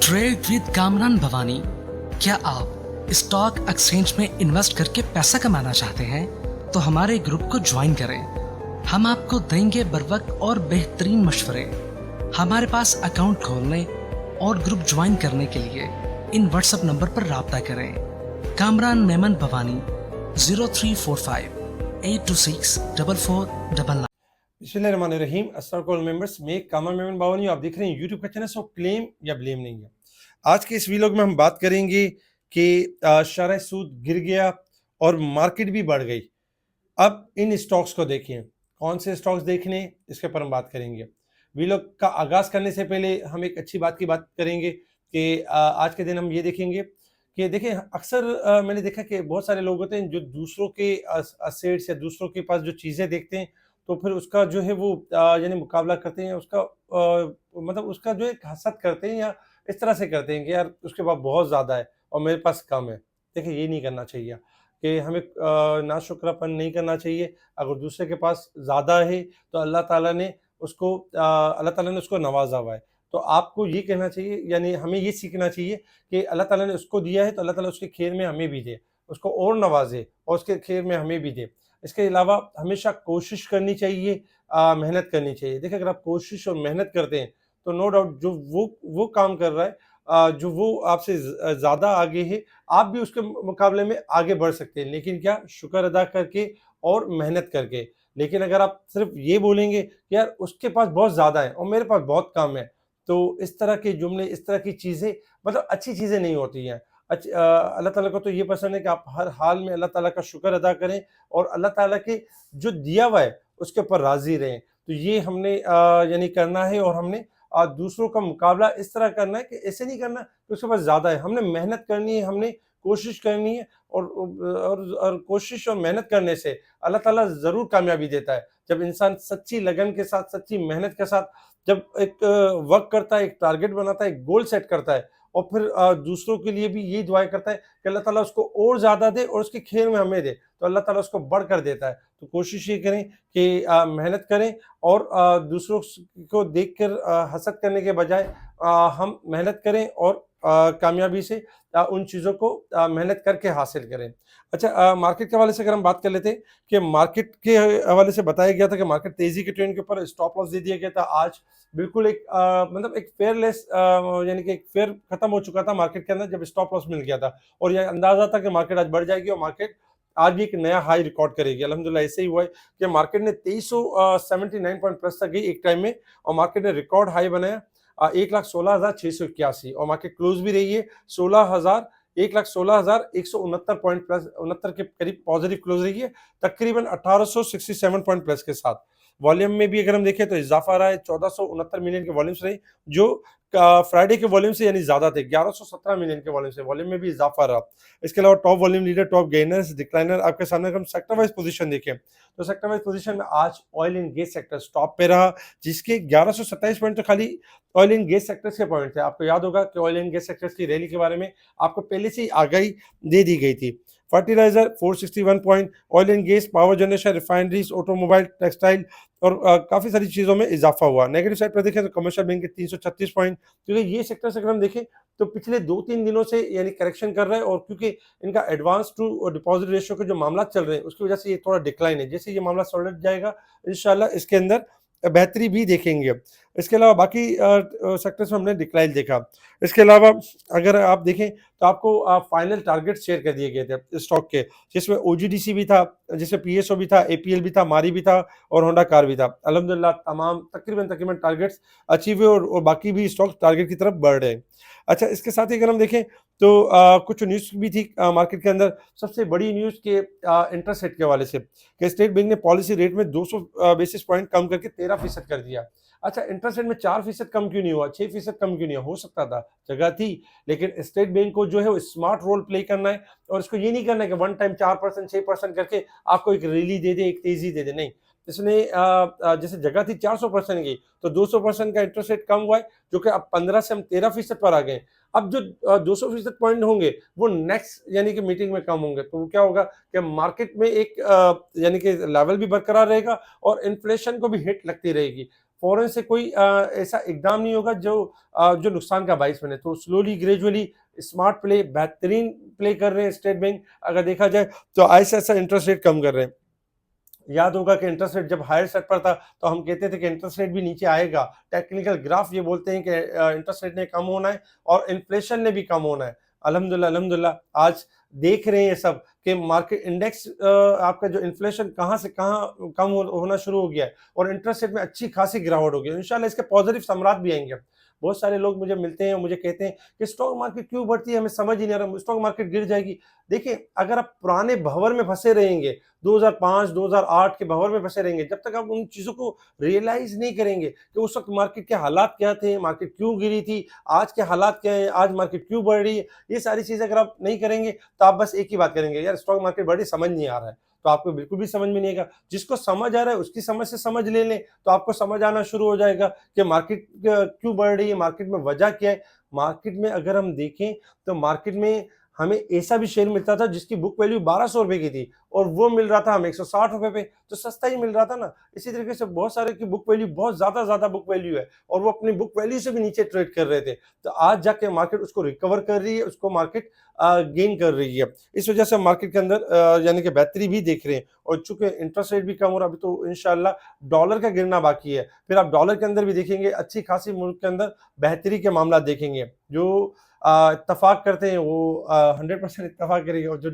Trade with Kamran Bhavani. क्या आप stock exchange में इन्वेस्ट करके पैसा कमाना चाहते हैं तो हमारे ग्रुप को ज्वाइन करें। हम आपको देंगे बर वक्त और बेहतरीन मशवरे। हमारे पास अकाउंट खोलने और ग्रुप ज्वाइन करने के लिए इन व्हाट्सएप नंबर पर राब्ता करें। कामरान मेमन भवानी 0345-826-4499। बिस्मिल्लाहिर्रहमानिर्रहीम। अस्सलाम वालेकुम मेंबर्स, मैं कामरान मेमन बावनी, आप देख रहे हैं यूट्यूब का चैनल। सो क्लेम या ब्लेम नहीं है। आज के इस वीलॉग में हम बात करेंगे कि शरह सूद गिर गया और मार्केट भी बढ़ गई। अब इन स्टॉक्स को देखें, कौन से स्टॉक्स देखने, इसके ऊपर हम बात करेंगे। वीलॉग का आगाज करने से पहले हम एक अच्छी बात की बात करेंगे कि आज के दिन हम ये देखेंगे कि देखें, अक्सर मैंने देखा कि बहुत सारे लोग होते हैं जो दूसरों के असेट्स या दूसरों के पास जो चीज़ें देखते हैं तो फिर उसका जो है वो यानी मुकाबला करते हैं, उसका मतलब उसका जो है हसद करते हैं या इस तरह से करते हैं कि यार उसके पास बहुत ज़्यादा है और मेरे पास कम है। देखिए, ये नहीं करना चाहिए कि हमें नाशुक्रापन नहीं करना चाहिए। अगर दूसरे के पास ज़्यादा है तो अल्लाह ताला ने उसको नवाजा हुआ है, तो आपको ये कहना चाहिए, यानी हमें ये सीखना चाहिए कि अल्लाह ताला ने उसको दिया है तो अल्लाह ताला उसके खैर में हमें भी दे, उसको और नवाजे और उसके खैर में हमें भी दे। इसके अलावा हमेशा कोशिश करनी चाहिए, मेहनत करनी चाहिए। देखिए, अगर आप कोशिश और मेहनत करते हैं तो नो डाउट जो वो काम कर रहा है, जो वो आपसे ज़्यादा आगे है, आप भी उसके मुकाबले में आगे बढ़ सकते हैं, लेकिन क्या, शुक्र अदा करके और मेहनत करके। लेकिन अगर आप सिर्फ ये बोलेंगे कि यार उसके पास बहुत ज़्यादा है और मेरे पास बहुत कम है, तो इस तरह के जुमले, इस तरह की चीज़ें मतलब अच्छी चीज़ें नहीं होती हैं। अल्लाह ताला को तो ये पसंद है कि आप हर हाल में अल्लाह ताला का शुक्र अदा करें और अल्लाह ताला के जो दिया हुआ है उसके ऊपर राज़ी रहें। तो ये हमने यानी करना है और हमने दूसरों का मुकाबला इस तरह करना है कि ऐसे नहीं करना कि उसके पास ज़्यादा है। हमने मेहनत करनी है, हमने कोशिश करनी है और कोशिश और मेहनत करने से अल्लाह ताला ज़रूर कामयाबी देता है। जब इंसान सच्ची लगन के साथ, सच्ची मेहनत के साथ जब एक वर्क करता है, एक टारगेट बनाता है, एक गोल सेट करता है और फिर दूसरों के लिए भी यही दुआएँ करता है कि अल्लाह ताला उसको और ज़्यादा दे और उसके खेर में हमें दे, तो अल्लाह ताला उसको बढ़कर देता है। तो कोशिश ये करें कि मेहनत करें और दूसरों को देखकर हसद करने के बजाय हम मेहनत करें और कामयाबी से उन चीज़ों को मेहनत करके हासिल करें। अच्छा, मार्केट के हवाले से अगर हम बात कर लेते हैं कि मार्केट के हवाले से बताया गया था कि मार्केट तेज़ी के ट्रेंड के ऊपर स्टॉप लॉस दे दिया गया था। आज बिल्कुल एक मतलब एक फेयरलेस यानी कि एक फेयर खत्म हो चुका था मार्केट के अंदर, जब स्टॉप लॉस मिल गया था और यह अंदाजा था कि मार्केट आज बढ़ जाएगी और मार्केट आज भी एक नया हाई रिकॉर्ड करेगी। अल्हम्दुलिल्लाह ऐसे ही हुआ है कि मार्केट ने 2379 पॉइंट प्लस तक गई एक टाइम में और मार्केट ने रिकॉर्ड हाई बनाया 1,16,681 और मार्केट क्लोज भी रही है 1,16,169 पॉइंट प्लस 69 के करीब पॉजिटिव क्लोज रही है, तकरीबन 1867 पॉइंट प्लस के साथ। वॉल्यूम में भी अगर हम देखें तो इजाफा रहा है, 1469 मिलियन के वॉल्यूम्स रहे जो फ्राइडे के वॉल्यूम से यानी ज्यादा थे, 1117 मिलियन के वॉल्यूम से वॉल्यूम में भी इजाफा रहा। इसके अलावा top volume leader, top gainers, decliner आपके सामने अगर हम सेक्टर वाइज पोजीशन देखें तो सेक्टर वाइज पोजीशन में आज oil and gas sector top पे रहा, जिसके 1127 पॉइंट तो खाली ऑयल एंड गैस सेक्टर्स के पॉइंट थे। आपको याद होगा कि ऑयल एंड गैस सेक्टर्स की रैली के बारे में आपको पहले से ही आगाही दे दी गई थी। Fertiliser 461 point, oil and gas, power generation, refineries, automobile, textile और काफ़ी सारी चीज़ों में इजाफा हुआ। नेगेटिव साइड पर देखें तो कमर्शियल बैंक के 336 पॉइंट, क्योंकि ये सेक्टर्स अगर हम देखें तो पिछले 2-3 दिनों से यानी करेक्शन कर रहा है और क्योंकि इनका एडवांस टू डिपॉजिट रेशियो के जो मामला चल रहे हैं उसकी वजह से ये थोड़ा डिक्लाइन है। जैसे ये मामला सुलझ जाएगा इंशाल्लाह इसके अंदर बेहतरी भी देखेंगे। इसके अलावा बाकी सेक्टर्स में हमने डिक्लाइन देखा। इसके अलावा अगर आप देखें तो आपको फाइनल टारगेट शेयर कर दिए गए थे स्टॉक के, जिसमें ओजीडीसी भी था, जिसमें पीएसओ भी था, एपीएल भी था, मारी भी था और होंडा कार भी था। अल्हम्दुलिल्लाह तमाम तकरीबन टारगेट्स अचीव हुए और बाकी भी स्टॉक टारगेट की तरफ बढ़ रहे हैं। अच्छा, इसके साथ ही अगर हम देखें तो कुछ न्यूज़ भी थी मार्केट के अंदर। सबसे बड़ी न्यूज़ के इंटरेस्ट रेट के हवाले से कि स्टेट बैंक ने पॉलिसी रेट में 200 बेसिस पॉइंट कम करके 13% कर दिया। अच्छा, इंटरेस्ट रेट में 4% कम क्यों नहीं हुआ, 6% कम क्यों नहीं हुआ? हो सकता था, जगह थी, लेकिन स्टेट बैंक को जो है वो स्मार्ट रोल प्ले करना है और इसको ये नहीं करना है कि वन टाइम 4% 6% करके आपको एक रैली दे दे, एक तेजी दे दे। नहीं, इसने जैसे जगह थी 400% की तो 200% का इंटरेस्ट रेट कम हुआ है, जो कि अब 15 से हम 13% पर आ गए। अब जो 200% पॉइंट होंगे वो नेक्स्ट यानी कि मीटिंग में कम होंगे, तो क्या होगा कि मार्केट में एक यानी कि लेवल भी बरकरार रहेगा और इन्फ्लेशन को भी हिट लगती रहेगी। फौरन से कोई ऐसा इकदाम नहीं होगा जो नुकसान का बाइस बने। तो स्लोली ग्रेजुअली स्मार्ट प्ले, बेहतरीन प्ले कर रहे हैं स्टेट बैंक, अगर देखा जाए तो ऐसा ऐसा इंटरेस्ट रेट कम कर रहे हैं। याद होगा कि इंटरेस्ट रेट जब हायर सेट पर था तो हम कहते थे कि इंटरेस्ट रेट भी नीचे आएगा। टेक्निकल ग्राफ ये बोलते हैं कि इंटरेस्ट रेट ने कम होना है और इन्फ्लेशन ने भी कम होना है। अल्हम्दुलिल्लाह अल्हम्दुलिल्लाह आज देख रहे हैं ये सब कि मार्केट इंडेक्स आपका जो इन्फ्लेशन कहाँ से कहाँ कम होना शुरू हो गया है और इंटरेस्ट रेट में अच्छी खासी गिरावट हो गई है। इंशाल्लाह इसके पॉजिटिव समरात भी आएंगे। बहुत सारे लोग मुझे मिलते हैं, मुझे कहते हैं कि स्टॉक मार्केट क्यों बढ़ती है, हमें समझ ही नहीं आ रहा, स्टॉक मार्केट गिर जाएगी। देखिए, अगर आप पुराने भंवर में फंसे रहेंगे, 2005 2008 के भंवर में फंसे रहेंगे, जब तक आप उन चीज़ों को रियलाइज़ नहीं करेंगे कि उस वक़्त मार्केट के हालात क्या थे, मार्केट क्यों गिरी थी, आज के हालात क्या हैं, आज मार्केट क्यों बढ़ रही है, ये सारी चीज़ें अगर आप नहीं करेंगे, तो आप बस एक ही बात करेंगे, यार स्टॉक मार्केट बढ़ रही, समझ नहीं आ रहा है। तो आपको बिल्कुल भी समझ में नहीं आएगा। जिसको समझ आ रहा है, उसकी समझ से समझ ले लें, तो आपको समझ आना शुरू हो जाएगा कि मार्केट क्यों बढ़ रही है, मार्केट में वजह क्या है। मार्केट में अगर हम देखें, तो मार्केट में हमें ऐसा भी शेयर मिलता था जिसकी बुक वैल्यू 1200 रुपए की थी और वो मिल रहा था हमें 160 रुपए पे, तो सस्ता ही मिल रहा था ना। इसी तरीके से बहुत सारे की बुक वैल्यू बहुत ज्यादा बुक वैल्यू है और वो अपनी बुक वैल्यू से भी नीचे ट्रेड कर रहे थे। तो आज जाके मार्केट उसको रिकवर कर रही है, उसको मार्केट गेन कर रही है। इस वजह से मार्केट के अंदर यानी कि बेहतरी भी देख रहे हैं और चूंकि इंटरेस्ट रेट भी कम हो रहा है, अभी तो इंशाल्लाह डॉलर का गिरना बाकी है। फिर आप डॉलर के अंदर भी देखेंगे अच्छी खासी मुल्क के अंदर बेहतरी के मामला देखेंगे। जो इत्तफाक करते हैं वो 100% इत्तफाक करेंगे और जो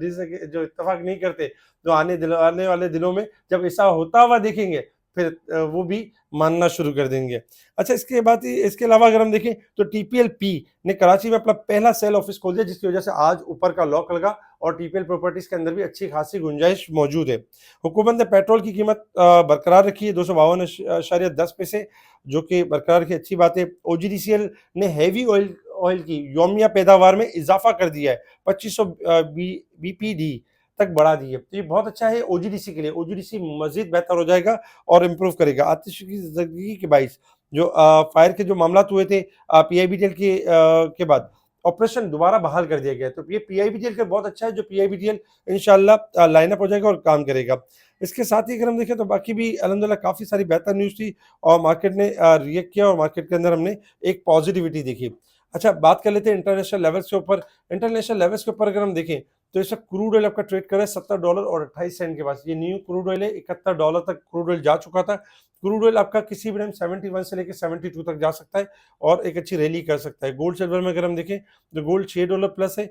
इत्तफाक नहीं करते, तो आने वाले दिनों में जब ऐसा होता हुआ देखेंगे, फिर वो भी मानना शुरू कर देंगे। अच्छा, इसके अलावा अगर हम देखें तो टीपीएल-पी ने कराची में अपना पहला सेल ऑफिस खोल दिया, जिसकी वजह से आज ऊपर का लॉक लगा और टीपीएल प्रॉपर्टीज के अंदर भी अच्छी खासी गुंजाइश मौजूद है। हुकूमत ने पेट्रोल की कीमत बरकरार रखी है 252.10 पैसे, जो कि बरकरार की अच्छी बात है। ओजीडीसीएल ने हैवी ऑयल की योमिया पैदावार में इजाफा कर दिया है, 2500 बीपीडी तक बढ़ा दी है। तो ये बहुत अच्छा है ओजीडीसी के लिए। ओजीडीसी मजीद बेहतर हो जाएगा और इम्प्रूव करेगा। आतिशबाजी के बाइस जो फायर के जो मामला हुए थे पीआईबीटीएल के बाद ऑपरेशन दोबारा बहाल कर दिया गया। तो ये पीआईबीटीएल का बहुत अच्छा है, जो पीआईबीटीएल इंशाल्लाह लाइनअप हो जाएगा और काम करेगा। इसके साथ ही अगर हम देखें तो बाकी भी अल्हम्दुलिल्लाह काफ़ी सारी बेहतर न्यूज़ थी और मार्केट ने रिएक्ट किया और मार्केट के अंदर हमने एक पॉजिटिविटी देखी। अच्छा, बात कर लेते हैं इंटरनेशनल लेवल्स के ऊपर। इंटरनेशनल लेवल्स के ऊपर अगर हम देखें तो इस वक्त क्रूड ऑयल आपका ट्रेड कर रहा है $70.28 के पास। ये न्यू क्रूड ऑयल है, $71 तक क्रूड ऑयल जा चुका था। क्रूड ऑयल आपका किसी भी टाइम 71 से लेकर 72 तक जा सकता है और एक अच्छी रैली कर सकता है। गोल्ड सिल्वर में अगर हम देखें तो गोल्ड $6 प्लस है,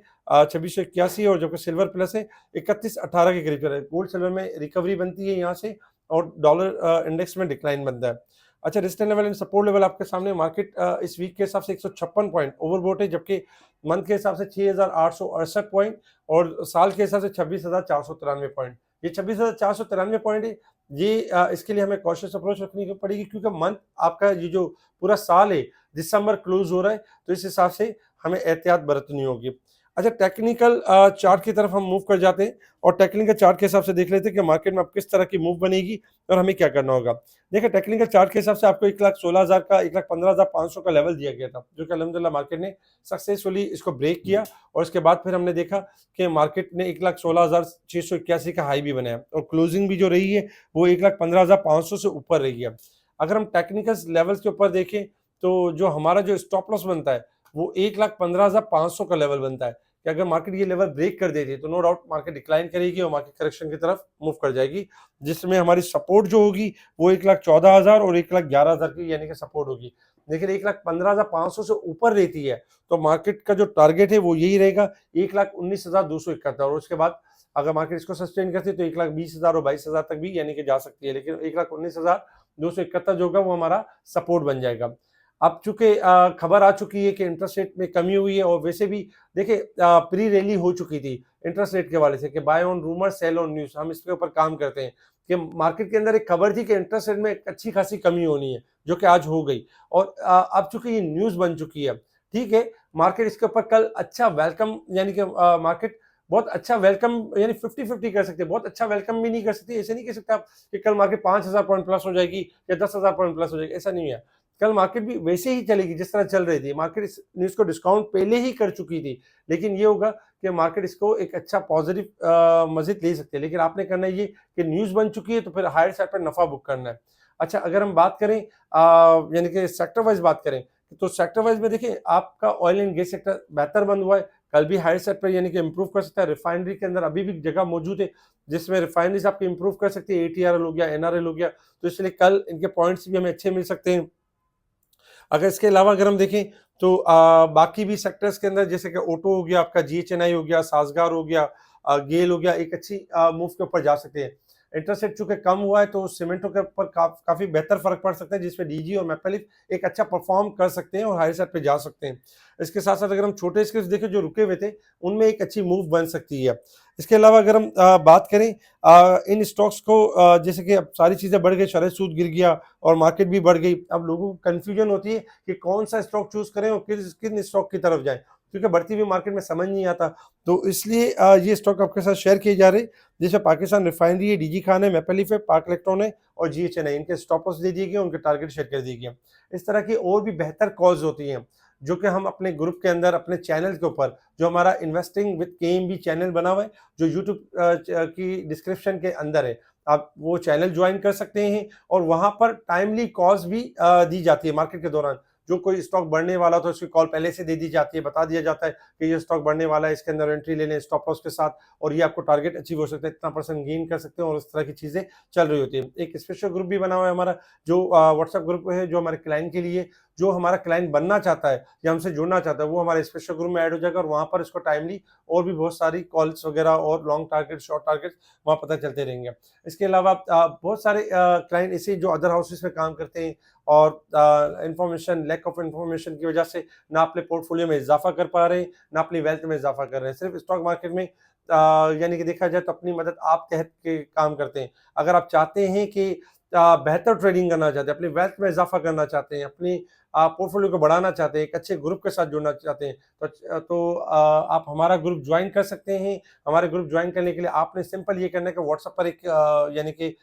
2681, और जबकि सिल्वर प्लस है 3118 के करीब चल रहा है। गोल्ड सिल्वर में रिकवरी बनती है यहाँ से और डॉलर इंडेक्स में डिक्लाइन बनता है। अच्छा, resistance level and support level आपके सामने। मार्केट इस वीक के हिसाब से 156 पॉइंट ओवरबॉट है, जबकि मंथ के हिसाब से 6868 पॉइंट और साल के हिसाब से 26,493 पॉइंट। ये 26,493 पॉइंट है, ये इसके लिए हमें कॉशियस अप्रोच रखनी पड़ेगी, क्योंकि मंथ आपका ये जो पूरा साल है दिसंबर क्लोज हो रहा है, तो इस हिसाब से हमें एहतियात बरतनी होगी। अच्छा, टेक्निकल चार्ट की तरफ हम मूव कर जाते हैं और टेक्निकल चार्ट के हिसाब से देख लेते हैं कि मार्केट में अब किस तरह की मूव बनेगी और हमें क्या करना होगा। देखिए, टेक्निकल चार्ट के हिसाब से आपको 1,16,000 का 1,15,500 का लेवल दिया गया था, जो कि अल्हम्दुलिल्लाह मार्केट ने सक्सेसफुली इसको ब्रेक किया और इसके बाद फिर हमने देखा कि मार्केट ने 1,16,681 का हाई भी बनाया और क्लोजिंग भी जो रही है वो 1,15,500 से ऊपर रही है। अगर हम टेक्निकल लेवल्स के ऊपर देखें तो जो हमारा जो स्टॉप लॉस बनता है वो 1,15,500 का लेवल बनता है कि अगर मार्केट ये लेवल ब्रेक कर देती है तो नो डाउट मार्केट डिक्लाइन करेगी और मार्केट करेक्शन की तरफ मूव कर जाएगी, जिसमें हमारी सपोर्ट जो होगी वो 1,14,000 और 1,11,000 की यानी कि सपोर्ट होगी। लेकिन 1,15,500 से ऊपर रहती है तो मार्केट का जो टारगेट है वो यही रहेगा 1,19,271, और उसके बाद अगर मार्केट इसको सस्टेन करती है तो 1,20,000 और 22,000 तक भी यानी कि जा सकती है, लेकिन 1,19,271 जो होगा वो हमारा सपोर्ट बन जाएगा। अब चूंकि खबर आ चुकी है कि इंटरेस्ट रेट में कमी हुई है और वैसे भी देखिए प्री रैली हो चुकी थी इंटरेस्ट रेट के वाले से कि buy on rumour sell on news, हम इसके ऊपर काम करते हैं कि मार्केट के अंदर एक खबर थी कि इंटरेस्ट रेट में एक अच्छी खासी कमी होनी है, जो कि आज हो गई और अब चूंकि ये न्यूज बन चुकी है, ठीक है, मार्केट इसके ऊपर कल अच्छा वेलकम यानी कि मार्केट बहुत अच्छा वेलकम यानी 50-50 कर सकते हैं, बहुत अच्छा वेलकम भी नहीं कर सकती। ऐसे नहीं कह सकते आप कि कल मार्केट 5,000 पॉइंट प्लस हो जाएगी या 10,000 पॉइंट प्लस हो जाएगी, ऐसा नहीं है। कल मार्केट भी वैसे ही चलेगी जिस तरह चल रही थी। मार्केट इस न्यूज़ को डिस्काउंट पहले ही कर चुकी थी, लेकिन ये होगा कि मार्केट इसको एक अच्छा पॉजिटिव मज़ीद ले सकती है। लेकिन आपने करना ये कि न्यूज़ बन चुकी है तो फिर हायर साइड पर नफ़ा बुक करना है। अच्छा, अगर हम बात करें यानी कि सेक्टर वाइज बात करें, तो सेक्टर वाइज में देखिए आपका ऑयल एंड गैस सेक्टर बेहतर बंद हुआ है, कल भी हायर साइड पर यानी कि इंप्रूव कर सकता है। रिफाइनरी के अंदर अभी भी जगह मौजूद है जिसमें रिफाइनरीज आपकी इंप्रूव कर सकती है, एटीआरएल हो गया, एनआरएल हो गया, तो इसलिए कल इनके पॉइंट्स भी हमें अच्छे मिल सकते हैं। अगर इसके अलावा अगर हम देखें तो बाकी भी सेक्टर्स के अंदर जैसे कि ऑटो हो गया, आपका जीएचएनआई हो गया, साजगार हो गया, गेल हो गया, एक अच्छी मूव के ऊपर जा सकते हैं। इंटरेस्ट रेट चूंकि कम हुआ है तो सीमेंटों के ऊपर काफी बेहतर फर्क पड़ सकता है, जिसमें डीजी और मैपलिफ एक अच्छा परफॉर्म कर सकते हैं और हाई साइड पे जा सकते हैं। इसके साथ साथ अगर हम छोटे स्केल्स देखें जो रुके हुए थे, उनमें एक अच्छी मूव बन सकती है। इसके अलावा अगर हम बात करें इन स्टॉक्स को, जैसे कि अब सारी चीजें बढ़ गई, शरह सूद गिर गया और मार्केट भी बढ़ गई, अब लोगों को कंफ्यूजन होती है कि कौन सा स्टॉक चूज करें और किन स्टॉक की तरफ जाएं, क्योंकि बढ़ती हुई मार्केट में समझ नहीं आता। तो इसलिए ये स्टॉक आपके साथ शेयर किए जा रहे हैं, जैसे पाकिस्तान रिफाइनरी है, डीजी खान है, मैपलिफ है, पाक इलेक्ट्रॉन है और जीएचएनआई, इनके स्टॉप लॉस दे दिए गए, उनके टारगेट शेयर कर दिए गए। इस तरह की और भी बेहतर कॉल्स होती हैं जो कि हम अपने ग्रुप के अंदर अपने चैनल के ऊपर, जो हमारा इन्वेस्टिंग विद केएमबी चैनल बना हुआ है, जो यूट्यूब की डिस्क्रिप्शन के अंदर है, आप वो चैनल ज्वाइन कर सकते हैं और वहां पर टाइमली कॉल्स भी दी जाती है मार्केट के दौरान। जो कोई स्टॉक बढ़ने वाला तो उसकी कॉल पहले से दे दी जाती है, बता दिया जाता है कि ये स्टॉक बढ़ने वाला है, इसके अंदर एंट्री ले लें स्टॉप लॉस के साथ, और ये आपको टारगेट अचीव हो सकता है, इतना परसेंट गेन कर सकते हैं, और इस तरह की चीजें चल रही होती है। एक स्पेशल ग्रुप भी बना हुआ है हमारा, जो व्हाट्सएप ग्रुप है, जो हमारे क्लाइंट के लिए, जो हमारा क्लाइंट बनना चाहता है या हमसे जुड़ना चाहता है, वो हमारे स्पेशल ग्रुप में ऐड हो जाएगा और वहां पर इसको टाइमली और भी बहुत सारी कॉल्स वगैरह और लॉन्ग टारगेट, शॉर्ट टारगेट वहां पता चलते रहेंगे। इसके अलावा बहुत सारे क्लाइंट ऐसे जो अदर हाउसेस में काम करते हैं और इंफॉर्मेशन, लैक ऑफ इंफॉर्मेशन की वजह से ना अपने पोर्टफोलियो में इजाफा कर पा रहे हैं, ना अपनी वेल्थ में इजाफा कर रहे हैं। सिर्फ स्टॉक मार्केट में यानी कि देखा जाए तो अपनी मदद आप तहत के काम करते हैं। अगर आप चाहते हैं कि बेहतर ट्रेडिंग करना चाहते हैं, अपनी वेल्थ में इजाफा करना चाहते हैं, अपनी पोर्टफोलियो को बढ़ाना चाहते हैं, एक अच्छे ग्रुप के साथ जुड़ना चाहते हैं, तो आप हमारा ग्रुप ज्वाइन कर सकते हैं। हमारे ग्रुप ज्वाइन करने के लिए आपने सिंपल ये करना है कि व्हाट्सएप पर एक यानी कि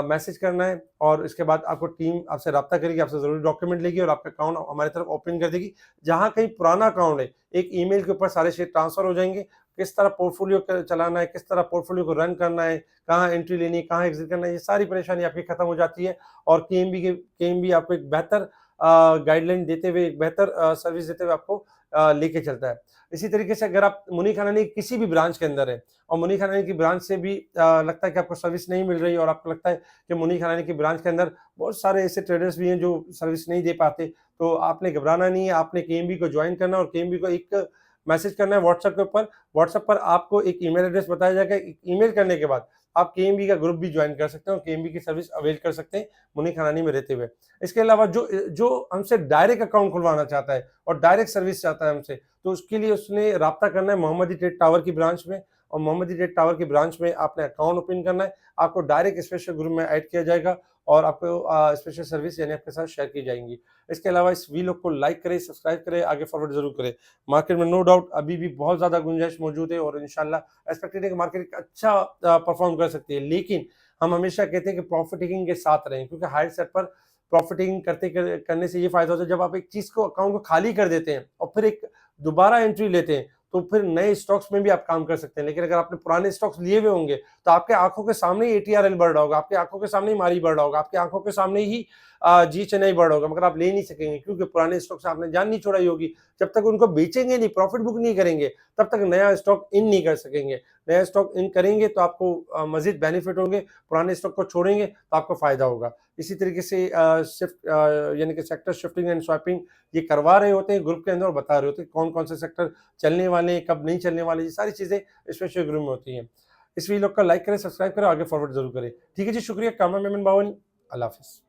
मैसेज करना है और इसके बाद आपको टीम आपसे रब्ता करेगी, आपसे जरूरी डॉक्यूमेंट लेगी और आपका अकाउंट हमारी तरफ ओपन कर देगी। जहां कहीं पुराना अकाउंट है, एक ईमेल के ऊपर सारे शेयर ट्रांसफर हो जाएंगे। किस तरह पोर्टफोलियो चलाना है, किस तरह पोर्टफोलियो को रन करना है, कहाँ एंट्री लेनी है, कहाँ एग्जिट करना है, ये सारी परेशानी आपकी खत्म हो जाती है और केएमबी आपको एक बेहतर गाइडलाइन देते हुए, एक बेहतर सर्विस देते हुए आपको लेके चलता है। इसी तरीके से अगर आप मुनीख हनानी किसी भी ब्रांच के अंदर है और मुनीख हनानी की ब्रांच से भी लगता है कि आपको सर्विस नहीं मिल रही और आपको लगता है कि मुनीख हनानी की ब्रांच के अंदर बहुत सारे ऐसे ट्रेडर्स भी हैं जो सर्विस नहीं दे पाते, तो आपने घबराना नहीं है, आपने केएमबी को ज्वाइन करना और केएमबी को एक मैसेज करना है व्हाट्सएप के ऊपर। व्हाट्सएप पर आपको एक ईमेल एड्रेस बताया जाएगा, ईमेल करने के बाद आप केएमबी का ग्रुप भी ज्वाइन कर सकते हैं और केएमबी की सर्विस अवेल कर सकते हैं मुनीख हनानी में रहते हुए। इसके अलावा जो जो हमसे डायरेक्ट अकाउंट खुलवाना चाहता है और डायरेक्ट सर्विस चाहता है हमसे, तो उसके लिए उसने राब्ता करना है मोहम्मदी ट्रेड टावर की ब्रांच में, और मोहम्मदी ट्रेड टावर की ब्रांच में आपने अकाउंट ओपन करना है, आपको डायरेक्ट स्पेशल ग्रुप में ऐड किया जाएगा और आपको स्पेशल सर्विस यानी आपके साथ शेयर की जाएंगी। इसके अलावा इस वीडियो को लाइक करें, सब्सक्राइब करें, आगे फॉरवर्ड जरूर करें। मार्केट में नो डाउट अभी भी बहुत ज्यादा गुंजाइश मौजूद है और इंशाल्लाह एक्सपेक्टेड है कि मार्केट अच्छा परफॉर्म कर सकती है, लेकिन हम हमेशा कहते हैं कि प्रॉफिट टेकिंग के साथ रहें, क्योंकि हायर सेट पर प्रॉफिटिंग करने से ये फायदा होता है, जब आप एक चीज को अकाउंट को खाली कर देते हैं और फिर एक दोबारा एंट्री लेते हैं तो फिर नए स्टॉक्स में भी आप काम कर सकते हैं। लेकिन अगर आपने पुराने स्टॉक्स लिए हुए होंगे तो आपके आंखों के सामने ही एटीआरएल बढ़ रहा होगा, आपकी आंखों के सामने ही मारी बढ़ रहा होगा, आपकी आंखों के सामने ही जी चेन्नई बढ़ रहा होगा, मगर आप ले नहीं सकेंगे क्योंकि पुराने स्टॉक से आपने जान नहीं छोड़ाई होगी। जब तक उनको बेचेंगे नहीं, प्रॉफिट बुक नहीं करेंगे, तब तक नया स्टॉक इन नहीं कर सकेंगे। नया स्टॉक इन करेंगे तो आपको मजीद बेनिफिट होंगे, पुराने स्टॉक को छोड़ेंगे तो आपको फायदा होगा। इसी तरीके से शिफ्ट यानी कि सेक्टर शिफ्टिंग एंड स्वैपिंग ये करवा रहे होते हैं ग्रुप के अंदर और बता रहे होते हैं कौन कौन से सेक्टर चलने वाले हैं, कब नहीं चलने वाले, ये सारी चीजें स्पेशल ग्रुप में होती हैं। इस वीडियो को लाइक करें, सब्सक्राइब करें, आगे फॉरवर्ड जरूर करें। ठीक है जी, शुक्रिया। कामा मेमन बावनी, अल्लाह हाफिज।